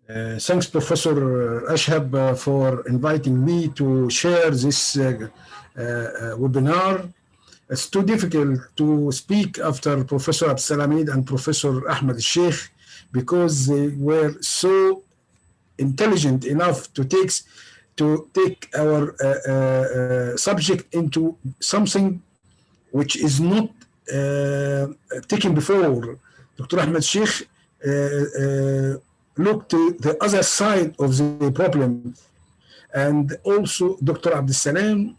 Thanks, Professor Ashhab, for inviting me to share this webinar. It's too difficult to speak after Professor Abdel-aal and Professor Ahmed Sheikh because they were so intelligent enough to take our subject into something which is not taken before. Dr. Ahmed Sheikh look to the other side of the problem, and also Dr. Abdel-Salam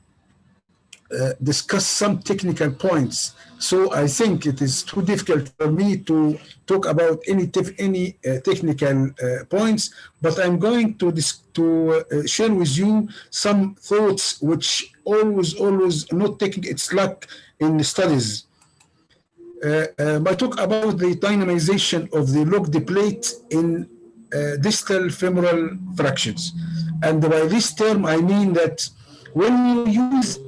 discuss some technical points. So I think it is too difficult for me to talk about any technical points, but I'm going to share with you some thoughts which always not taking its luck in studies. I talk about the dynamization of the locked plate in distal femoral fractures. And by this term, I mean that when you use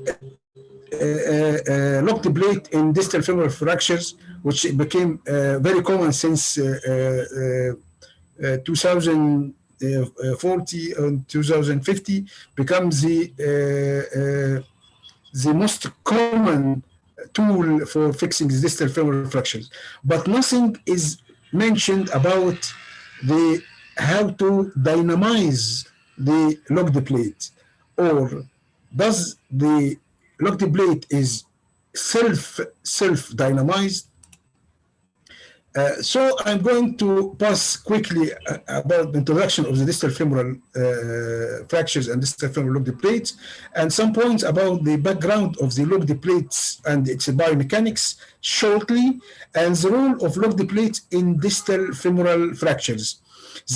locked plate in distal femoral fractures, which became very common since 2040 and 2050, becomes the most common tool for fixing the distal femoral fractures. But nothing is mentioned about how to dynamize the locked plate, or does the locked plate is self-dynamized. So I'm going to pass quickly about the introduction of the distal femoral fractures and distal femoral locked plates, and some points about the background of the locked plates and its biomechanics shortly, and the role of locked plates in distal femoral fractures.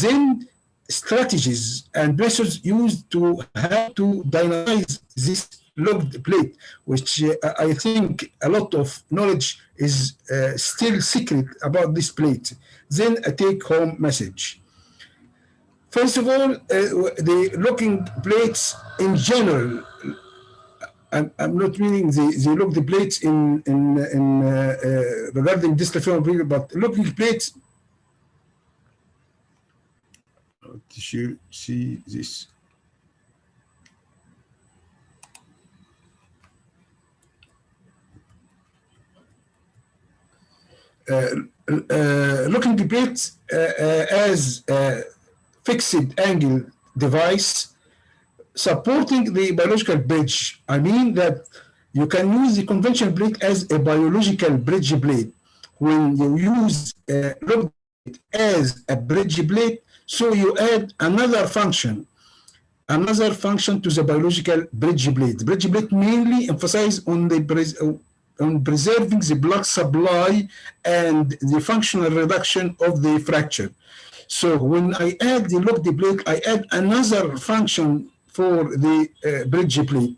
Then strategies and methods used to how to dynamize this locked plate, which I think a lot of knowledge is still secret about this plate. Then a take-home message. First of all, the locking plates in general. I'm not meaning the locked plates in regarding distal femoral, but locking plates. Did you see this? Looking the plate as a fixed angle device supporting the biological bridge. I mean that you can use the conventional plate as a biological bridge plate. When you use locked plate as a bridge plate, so you add another function to the biological bridge plate. Bridge plate mainly emphasize on preserving the blood supply and the functional reduction of the fracture. So when I add the locked plate, I add another function for the bridge plate.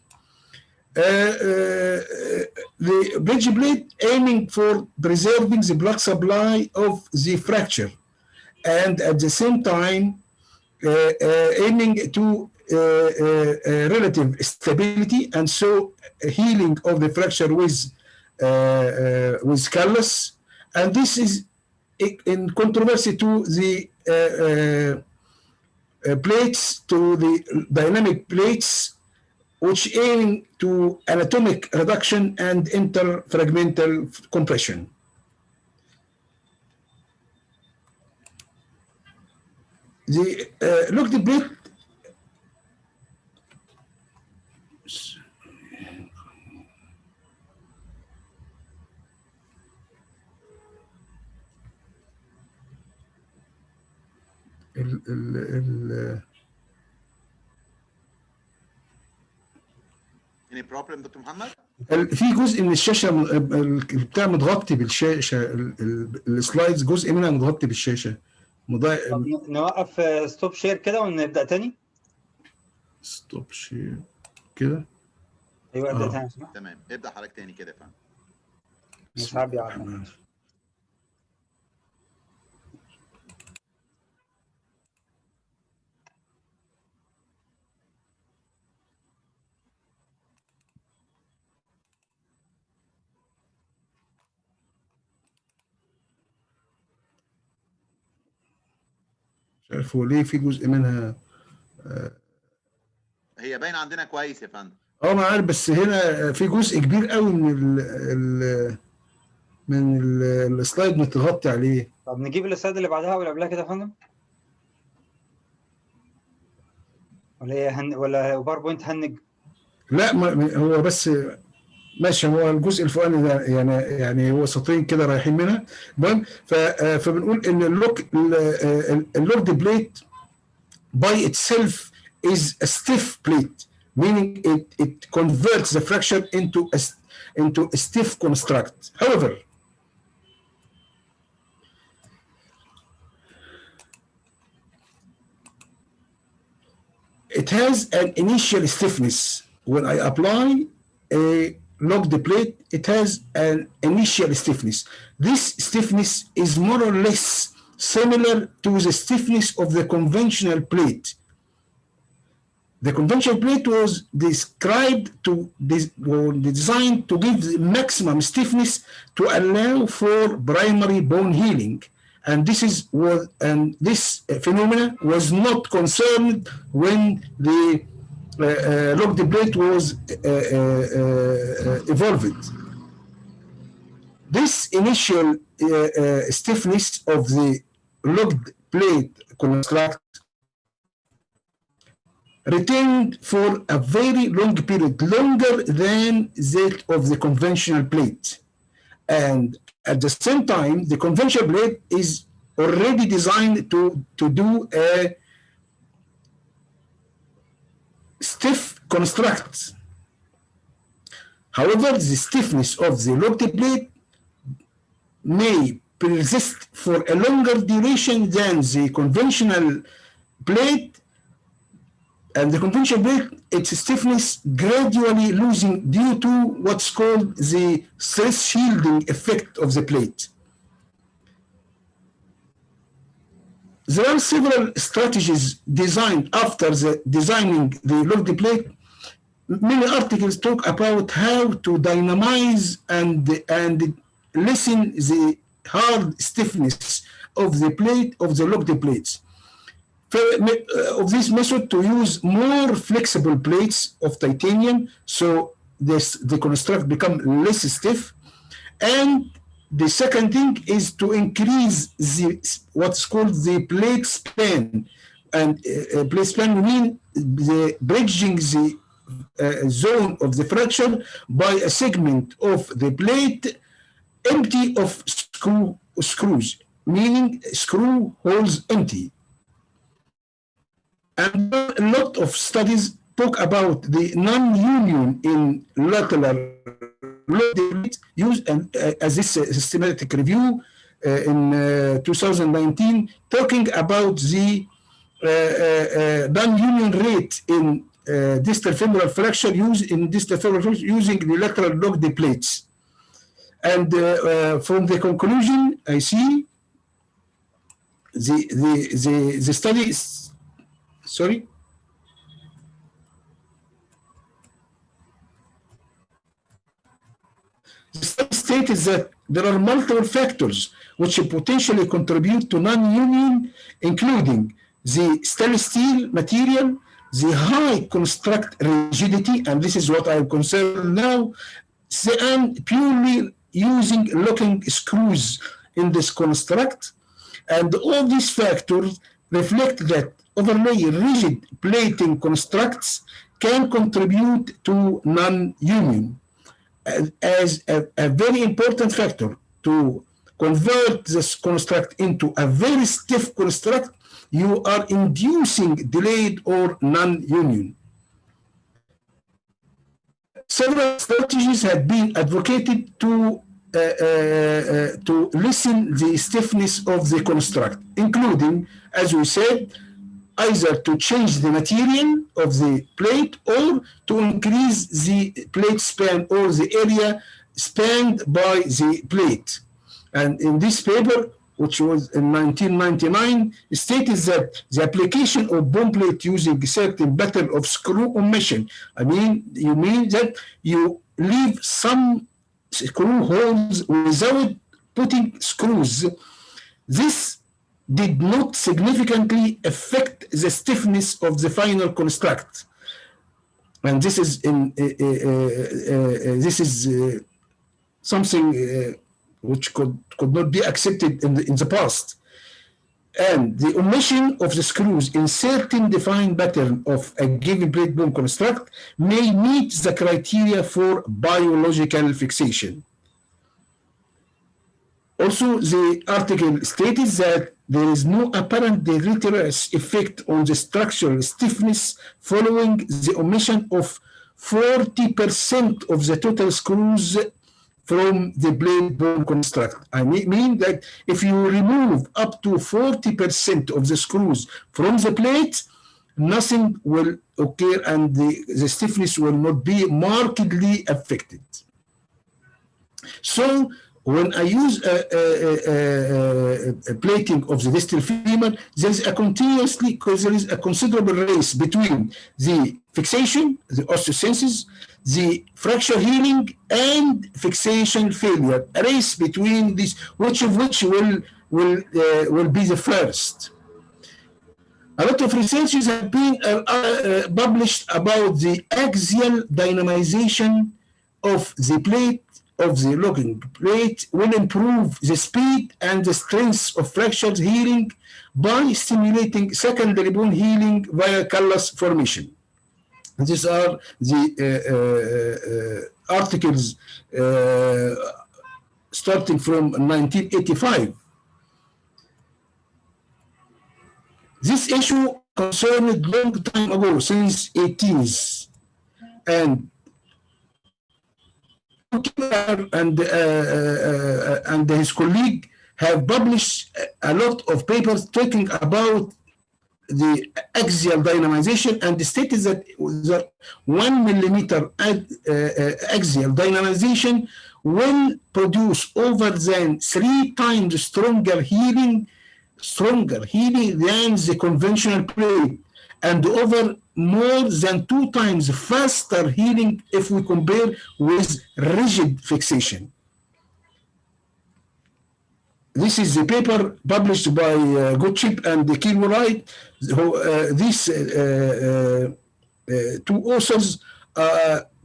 The bridge plate aiming for preserving the blood supply of the fracture, and at the same time aiming to relative stability, and so healing of the fracture with callus. And this is in controversy to the plates, to the dynamic plates, which aim to anatomic reduction and interfragmental compression. The locked plate Any problem دكتور محمد؟ في جزء من الشاشه بتاع متغطي بالشاشه، السلايدز جزء منها متغطي بالشاشه. نوقف ستوب شير كده ونبدا تاني. ستوب شير كده. ايوه ابدا تاني. تمام ابدا حضرتك تاني كده يا فندم. مش عارف يعني. عارف هو ليه في جزء منها. هي باينه عندنا كويس يا فندم. ما عارف، بس هنا في جزء كبير قوي من السلايد متغطي عليه. طب نجيب السلايد اللي بعدها واللي قبلها كده يا فندم، ولا هي ولا باوربوينت هنج؟ لا، هو بس ماشي، هو الجزء الفوقاني ده يعني هو سطرين كده رايحين منها. المهم فبنقول ان اللوكد بليت by itself is a stiff plate, meaning it converts the fracture into a stiff construct. However, it has an initial stiffness. When I apply a locked plate, it has an initial stiffness. This stiffness is more or less similar to the stiffness of the conventional plate. The conventional plate was described designed to give the maximum stiffness to allow for primary bone healing. And this phenomena was not concerned when the locked plate was evolved. This initial stiffness of the locked plate construct retained for a very long period, longer than that of the conventional plate. And at the same time, the conventional plate is already designed to do a stiff construct. However, the stiffness of the locked plate may persist for a longer duration than the conventional plate, and the conventional plate, its stiffness gradually losing due to what's called the stress shielding effect of the plate. There are several strategies designed after designing the locked plate. Many articles talk about how to dynamize and lessen the hard stiffness of the plate, of the locked plates. Of this method, to use more flexible plates of titanium, so the construct become less stiff. And the second thing is to increase what's called the plate span. And plate span mean the bridging the zone of the fracture by a segment of the plate empty of screws, meaning screw holes empty. And a lot of studies talk about the non-union in lateral locked used, and as this systematic review in 2019 talking about the non-union rate in distal femoral fracture using the lateral locked plates. And from the conclusion, I see the study is, sorry. The study stated that there are multiple factors which potentially contribute to non-union, including the stainless steel material, the high construct rigidity, and this is what I'm concerned now, and purely using locking screws in this construct. And all these factors reflect that overlay rigid plating constructs can contribute to non-union as a very important factor to convert this construct into a very stiff construct. You are inducing delayed or non-union. Several strategies have been advocated to lessen the stiffness of the construct, including, as we said, either to change the material of the plate or to increase the plate span or the area spanned by the plate. And in this paper, which was in 1999, stated that the application of bone plate using certain pattern of screw omission, you mean that you leave some screw holes without putting screws. This did not significantly affect the stiffness of the final construct. And this is something which could not be accepted in the past. And the omission of the screws in certain defined pattern of a given plate bone construct may meet the criteria for biological fixation. Also, the article stated that there is no apparent deleterious effect on the structural stiffness following the omission of 40% of the total screws from the blade bone construct. I mean that if you remove up to 40% of the screws from the plate, nothing will occur and the stiffness will not be markedly affected. So when I use a plating of the distal femur, there is a considerable race between the fixation, the osteogenesis, the fracture healing, and fixation failure. A race between these, which of which will be the first. A lot of researches have been published about the axial dynamization of the plate, of the locking plate, will improve the speed and the strength of fracture healing by stimulating secondary bone healing via callus formation. These are the articles starting from 1985. This issue concerned long time ago, since 80s, and his colleague have published a lot of papers talking about the axial dynamization, and stated that the 1 millimeter axial dynamization will produce over than 3 times stronger healing than the conventional plate, and over more than 2 times faster healing if we compare with rigid fixation. This is the paper published by Goodship and Kenwright. These 2 authors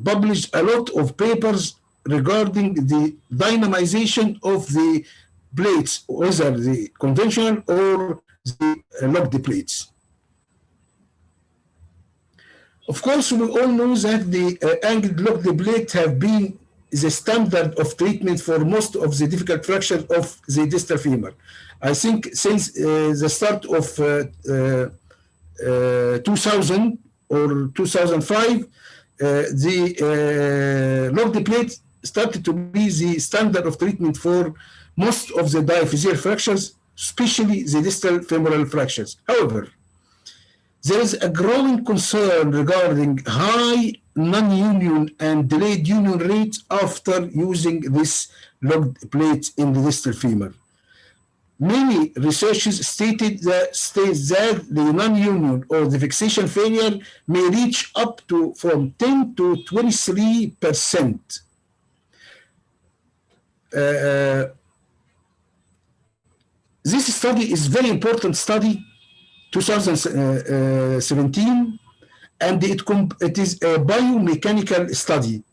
published a lot of papers regarding the dynamization of the plates, whether the conventional or the locked plates. Of course, we all know that the angled locked plates have been the standard of treatment for most of the difficult fractures of the distal femur. I think since the start of 2000 or 2005, the locked plate started to be the standard of treatment for most of the diaphyseal fractures, especially the distal femoral fractures. However, there is a growing concern regarding high non-union and delayed union rates after using this locked plate in the distal femur. Many researchers stated that the non-union or the fixation failure may reach up to from 10 to 23%. This study is very important study, 2017, and it is a biomechanical study.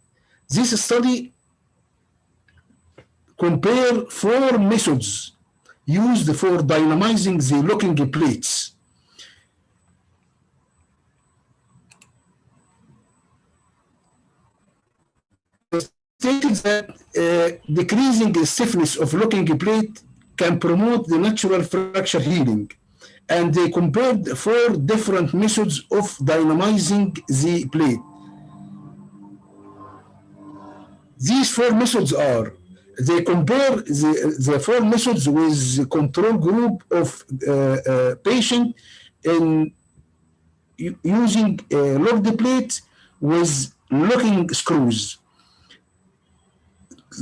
This study compared 4 methods used for dynamizing the locking plates. Stated that decreasing the stiffness of locking plate can promote the natural fracture healing. And they compared 4 different methods of dynamizing the plate. These 4 methods are, they compare the 4 methods with the control group of patient in using locked plate with locking screws.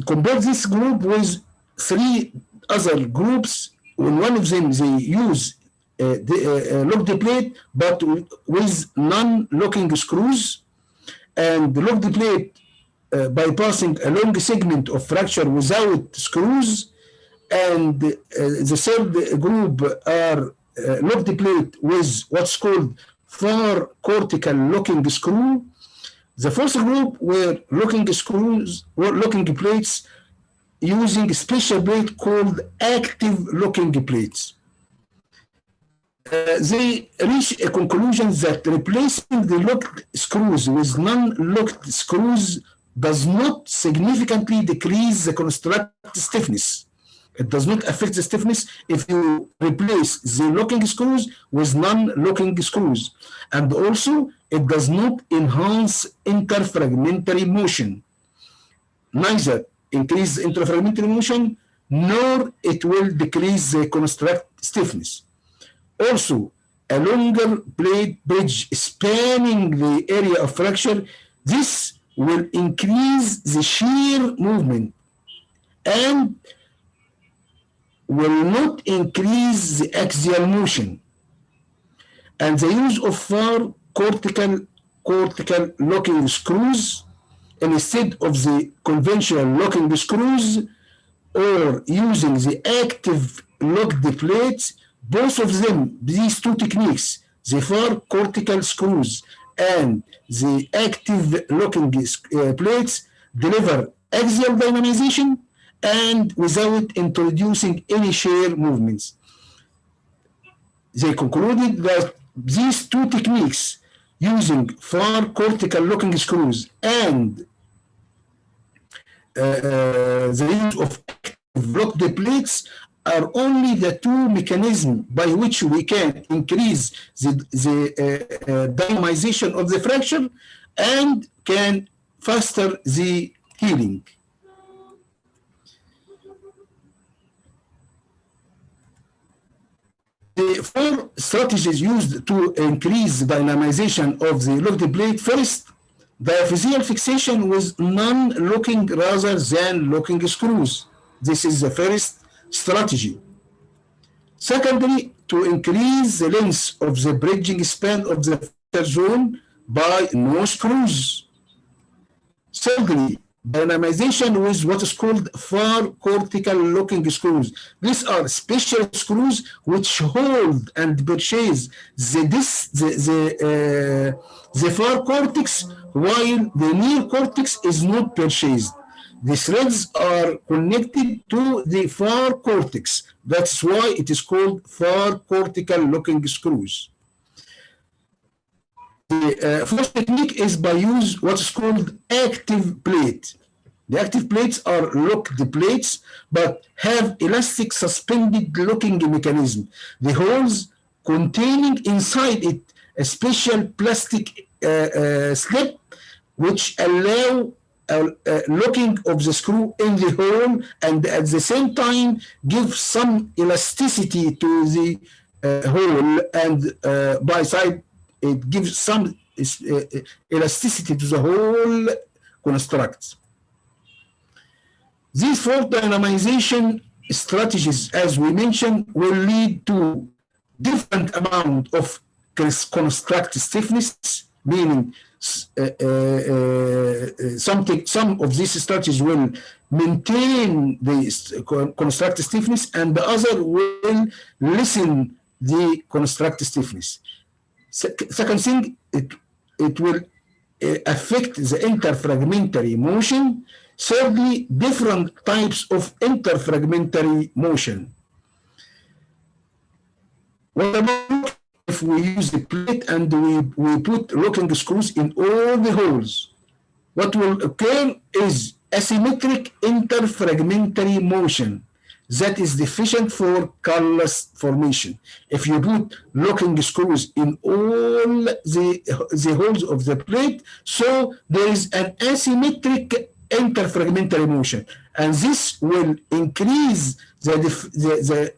Compare this group with 3 other groups. When one of them they use locked plate but with non-locking screws, and locked plate bypassing a long segment of fracture without screws, and the third group are locked plate with what's called far cortical locking screw. The fourth group were locking screws or locking plates using a special plate called active locking plates. They reach a conclusion that replacing the locked screws with non-locked screws does not significantly decrease the construct stiffness. It does not affect the stiffness if you replace the locking screws with non-locking screws. And also, it does not enhance interfragmentary motion. Neither increase interfragmentary motion, nor it will decrease the construct stiffness. Also, a longer blade bridge spanning the area of fracture, this will increase the shear movement and will not increase the axial motion. And the use of far cortical locking screws instead of the conventional locking screws or using the active locked plates, both of them, these two techniques, the far cortical screws and the active locking plates, deliver axial dynamization and without introducing any shear movements. They concluded that these two techniques, using far cortical locking screws and the use of active locked plates, are only the two mechanisms by which we can increase the dynamization of the fracture and can faster the healing. The four strategies used to increase dynamization of the locked plate: first, diaphyseal fixation with non-locking rather than locking screws. This is the first strategy. Secondly, to increase the length of the bridging span of the fracture zone by no screws. Thirdly, dynamization with what is called far cortical locking screws. These are special screws which hold and purchase the far cortex while the near cortex is not purchased. The threads are connected to the far cortex. That's why it is called far cortical locking screws. The first technique is by use what is called active plate. The active plates are locked plates but have elastic suspended locking mechanism. The holes containing inside it a special plastic slip which allow locking of the screw in the hole and at the same time give some elasticity to the hole, and by side it gives some elasticity to the whole construct. These four dynamization strategies, as we mentioned, will lead to different amount of construct stiffness, meaning some of these strategies will maintain the construct stiffness and the other will lessen the construct stiffness. Second thing, it will affect the interfragmentary motion. Thirdly, different types of interfragmentary motion. What about if we use the plate and we put locking screws in all the holes? What will occur is asymmetric interfragmentary motion that is deficient for callus formation. If you put locking screws in all the holes of the plate, so there is an asymmetric interfragmentary motion, and this will increase the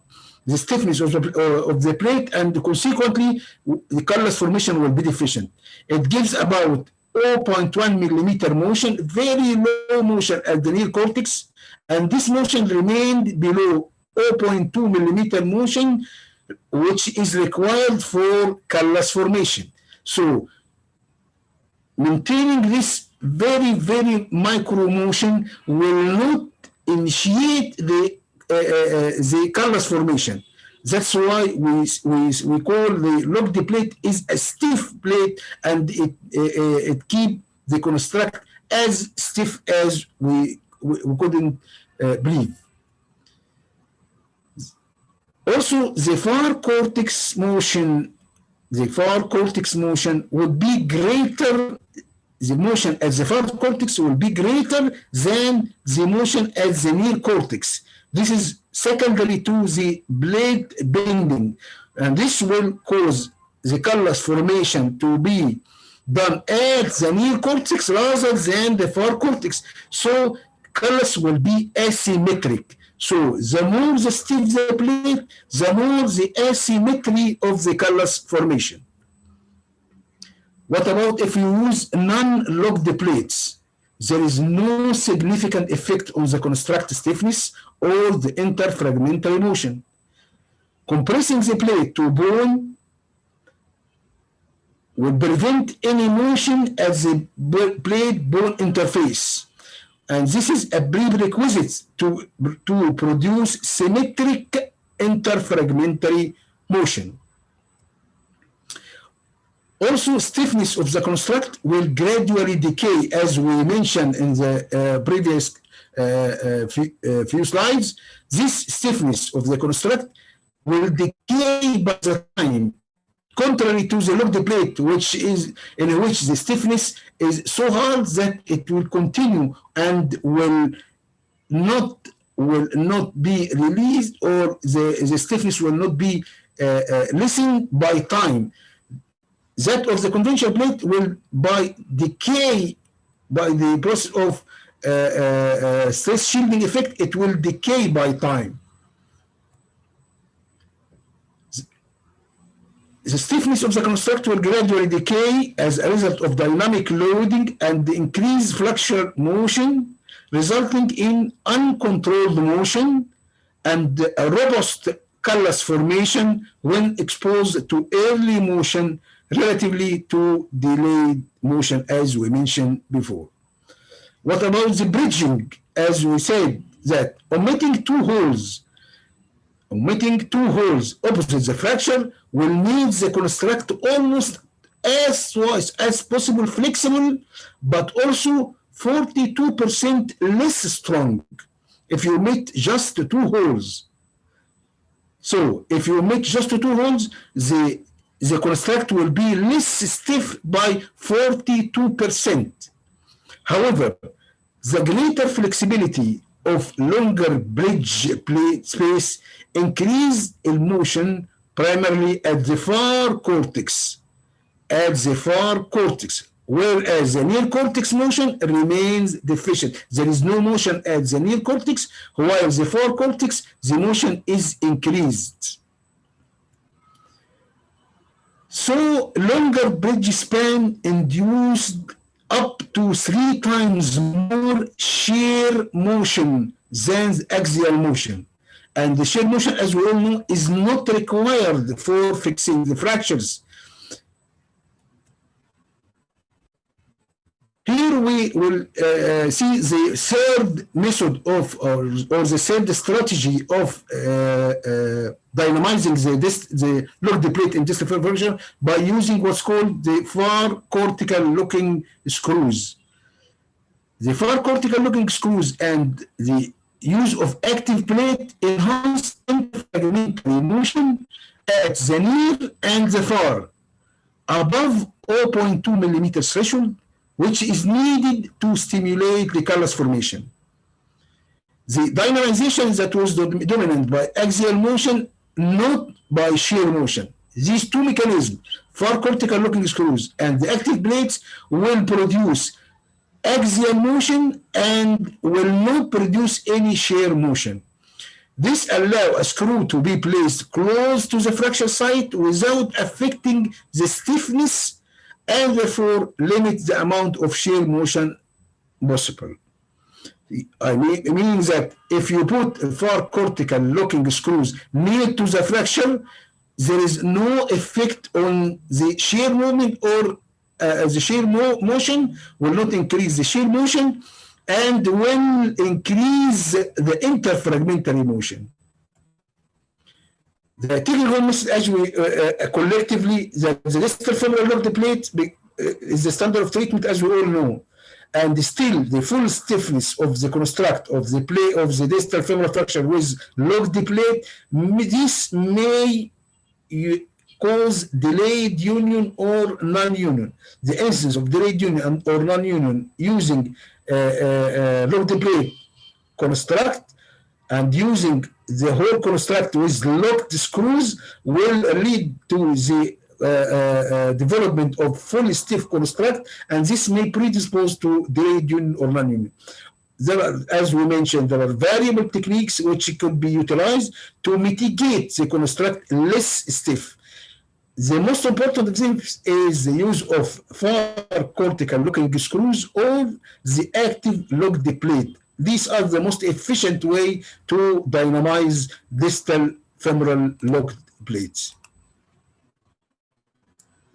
stiffness of the plate, and consequently the callus formation will be deficient. It gives about 0.1 millimeter motion, very low motion at the near cortex, and this motion remained below 0.2 millimeter motion, which is required for callus formation. So maintaining this very, very micro motion will not initiate the the callus formation. That's why we call the locked plate is a stiff plate, and it keep the construct as stiff as we couldn't believe. Also, the far cortex motion would be greater. The motion at the far cortex will be greater than the motion at the near cortex. This is secondary to the blade bending, and this will cause the callus formation to be done at the near cortex rather than the far cortex. So callus will be asymmetric. So the more the stiff the plate, the more the asymmetry of the callus formation. What about if you use non-locked plates? There is no significant effect on the construct stiffness or the interfragmentary motion. Compressing the plate to bone will prevent any motion at the plate-bone interface. And this is a prerequisite to produce symmetric interfragmentary motion. Also, stiffness of the construct will gradually decay, as we mentioned in the previous few slides. This stiffness of the construct will decay by the time, contrary to the locked plate, in which the stiffness is so hard that it will continue and will not be released, or the stiffness will not be lessened by time. That of the conventional plate will, by decay, by the process of stress shielding effect, it will decay by time. The stiffness of the construct will gradually decay as a result of dynamic loading and increased flexure motion, resulting in uncontrolled motion and a robust callus formation when exposed to early motion relatively to delayed motion, as we mentioned before. What about the bridging? As we said, that omitting two holes opposite the fracture will make the construct almost twice as possible flexible, but also 42% less strong if you omit just two holes. So if you omit just two holes, the construct will be less stiff by 42%. However, the greater flexibility of longer bridge plate space increase in motion primarily at the far cortex, whereas the near cortex motion remains deficient. There is no motion at the near cortex, while the far cortex, the motion is increased. So longer bridge span induced up to 3 times more shear motion than axial motion. And the shear motion, as we all know, is not required for fixing the fractures. Here we will see the third method of, or the third strategy of dynamizing the locked plate in distal fracture by using what's called the far cortical locking screws. The far cortical locking screws and the use of active plate enhance interfragmentary motion at the near and the far above 0.2 millimeter threshold, which is needed to stimulate the callus formation. The dynamization that was dominant by axial motion, not by shear motion. These two mechanisms, far cortical locking screws and the active plates, will produce axial motion and will not produce any shear motion. This allows a screw to be placed close to the fracture site without affecting the stiffness, and therefore limit the amount of shear motion possible. I mean that if you put far cortical locking screws near to the fracture, there is no effect on the shear movement, or the shear motion will not increase the shear motion, and will increase the interfragmentary motion. The technical message as we collectively, the distal femoral locked plate is the standard of treatment as we all know, and still the full stiffness of the construct of the plate of the distal femoral fracture with locked plate, this may cause delayed union or non-union. The instance of delayed union or non-union using locked plate construct and using the whole construct with locked screws will lead to the development of fully stiff construct, and this may predispose to delayed union or non-union. There are, as we mentioned, there are variable techniques which could be utilized to mitigate the construct less stiff. The most important thing is the use of far cortical locking screws or the active locked plate. These are the most efficient way to dynamize distal femoral locked plates.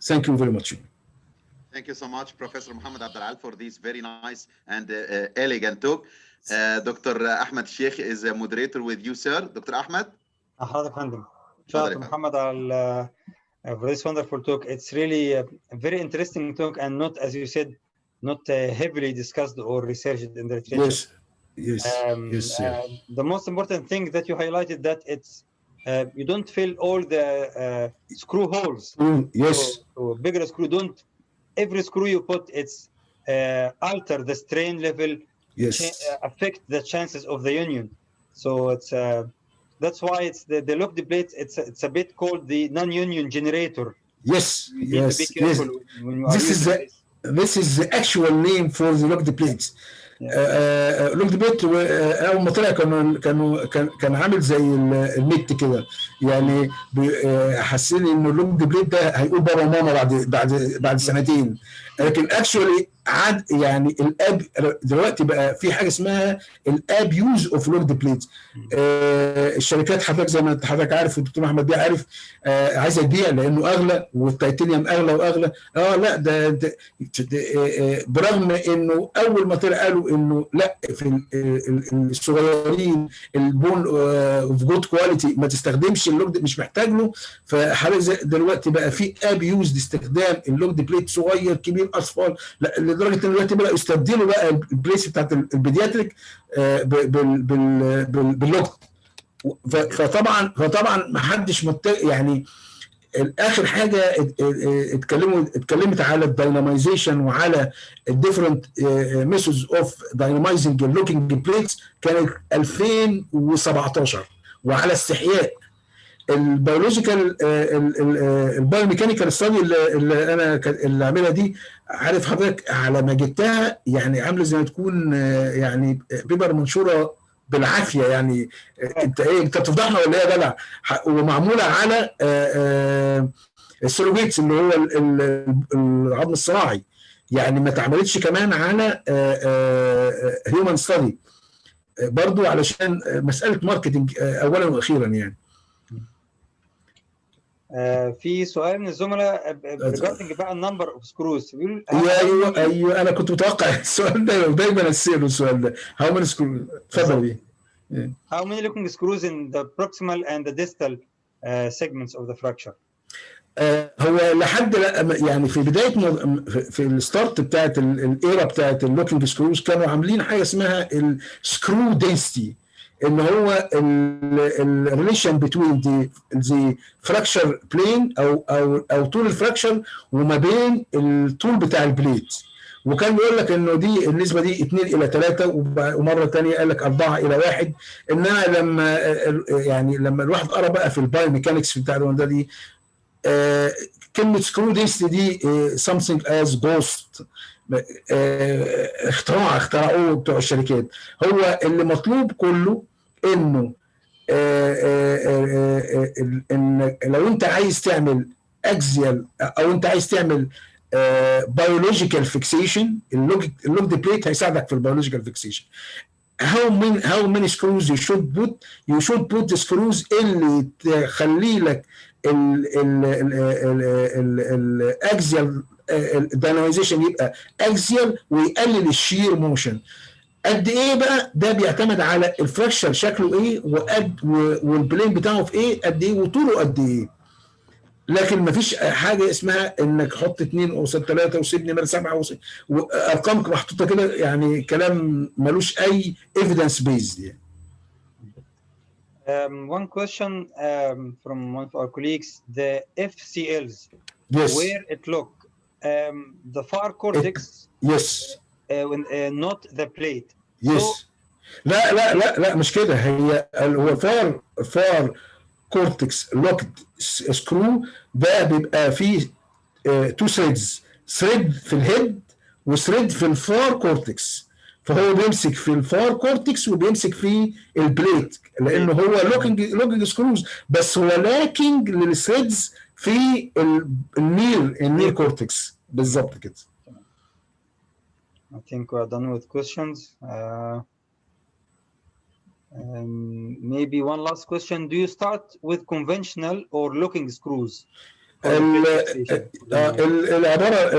Thank you very much. Thank you so much, Professor Mohamed Abdel-aal, for this very nice and elegant talk. Dr. Ahmed Sheikh is a moderator with you, sir. Dr. Ahmed? حضرتك فندم. شكرا محمد على for this wonderful talk. It's really a very interesting talk and not, as you said, not heavily discussed or researched in the literature. Yes, yes, sir. The most important thing that you highlighted that it's you don't fill all the screw holes. Yes. So bigger screw, don't every screw you put, it's alter the strain level, yes, affect the chances of the union. So it's that's why it's the locked plate. It's a bit called the non-union generator. Yes, yes, yes. This is the actual name for the locked plates. لوكد بليت اول ما طلع كان عامل زي النت كده، يعني حاسين انه اللوكد بليت ده هيقول بابا وماما بعد سنتين، لكن اكشولي عاد يعني الاب دلوقتي بقى في حاجه اسمها الاب يوز اوف لوكد بليت. الشركات حضرتك زي ما حضرتك عارف والدكتور محمد بيه عارف عايزه تبيع لانه اغلى والتيتانيوم اغلى واغلى. لا ده برغم انه اول ما طلع قالوا انه لا في الصغيرين البون اوف جود كواليتي ما تستخدمش اللوكد، مش محتاج له. فحضرتك دلوقتي بقى في اب يوز استخدام اللوكد بليت صغير كبير اطفال، لدرجه ان دلوقتي بقى يستبدلوا بقى البليس بتاعت البيدياتريك باللوكد. فطبعا ما حدش يعني اخر حاجه اتكلمت على الدايناميزيشن وعلى الديفرنت ميثودز اوف داينامايزنج اللوكينج بليتس كانت 2017. وعلى استحياء البيولوجيكال البايوميكانيكال ستادي اللي انا اللي عاملها دي، عارف حضرتك على ما جبتها يعني عامله زي ما تكون يعني بيبر منشوره بالعافيه، يعني انت بتفضحنا ولا ايه يا جدع؟ ومعموله على السيروجيتس اللي هو العظم الصناعي، يعني ما اتعملتش كمان على هيومن ستادي برضو علشان مساله ماركتنج اولا واخيرا. يعني في سؤال من الزملاء regarding بقى النمبر اوف سكروز. ايوه انا كنت متوقع السؤال ده، دايما اساله السؤال ده. how many screws؟ اتفضل بيه. how many looking screws in the proximal and the distal segments of the fracture؟ هو لحد يعني في بدايه في الستارت بتاعت الايرا بتاعت اللوكينج سكروز كانوا عاملين حاجه اسمها السكرو دنسيتي، ان هو الريليشن بين ذا فراكشر بلين او طول الفراكشر وما بين الطول بتاع البليت. وكان بيقول لك انه دي النسبه دي 2:3، ومره ثانيه قال لك 4:1. انما لما الواحد قرا بقى في البايوميكانكس بتاع ده دي كلمه سكرو دنسيتي دي something as ghost، اخترعوه بتوع الشركات. هو اللي مطلوب كله انه ان لو انت عايز تعمل اكزيال او انت عايز تعمل بيولوجيكال فيكسيشن، اللوكد بليت هيساعدك في البيولوجيكال فيكسيشن. how many screws you should put the screws اللي تخلي لك الاكزيال الدايناميزيشن يبقى اكزيال ويقلل الشير موشن. قد ايه بقى؟ ده بيعتمد على الفراكشر شكله ايه والبلين بتاعه في ايه قد ايه وطوله قد ايه. لكن ما فيش حاجه اسمها انك حط 2 او 3 وسيب نمره 7 وارقام محطوطه كده، يعني كلام ملوش اي evidence based يعني. One question from one of our colleagues: the FCLs, yes. where it look the far cortex, yes, not the plate. yes. So لا مش كده. هو فار كورتكس لوكد سكرو ده بيبقى فيه 2 ثريدز، ثريد في الهيد وثريد في الفار كورتكس، فهو بيمسك في الفار كورتكس وبيمسك في البليت، لانه هو لوكينج سكروز، بس هو لاكينج للثريدز في النير كورتكس بالظبط كده. I think we are done with questions. Maybe one last question: do you start with conventional or looking screws? العباره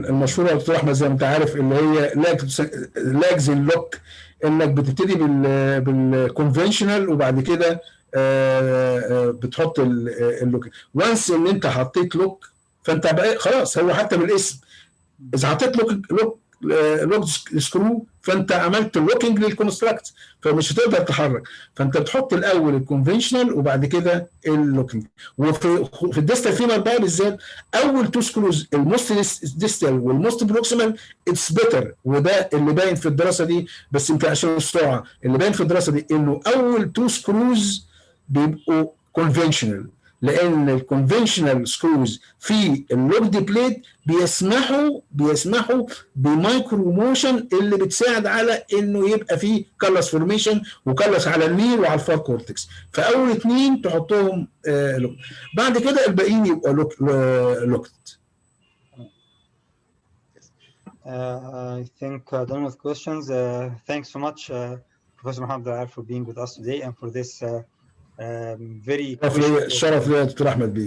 المشهوره يا دكتور احمد زي ما انت عارف اللي هي لاجز اللوك، انك بتبتدي بالكونفنشنال وبعد كده بتحط اللوك. وانس ان انت حطيت لوك فانت بقى خلاص، هو حتى بالاسم اذا حطيت لوك سكرو فانت عملت لوكينج للكونستراكت، فمش هتقدر تتحرك. فانت بتحط الاول الكونفنشنال وبعد كده اللوكينج. وفي الديستال فيمر بقى بالذات اول 2 سكروز، الموست ديستال والموست بروكسيمال اتس بيتر، وده اللي باين في الدراسه دي، بس يمكن عشان السرعه اللي باين في الدراسه دي انه اول 2 سكروز بيبقوا كونفنشنال، لان الكونفنشنال سكروز في اللوكد بليت بيسمحوا بمايكرو موشن اللي بتساعد على انه يبقى فيه كالس فورميشن وكالس على النير وعلى الفار كورتكس. فاول 2 تحطهم لوك، بعد كده الباقيين يبقى لوكد. I think done with questions. Thanks so much, Professor Mohamed Abdel-aal, for being with us today and for this very شرف لي يا دكتور احمد بيه.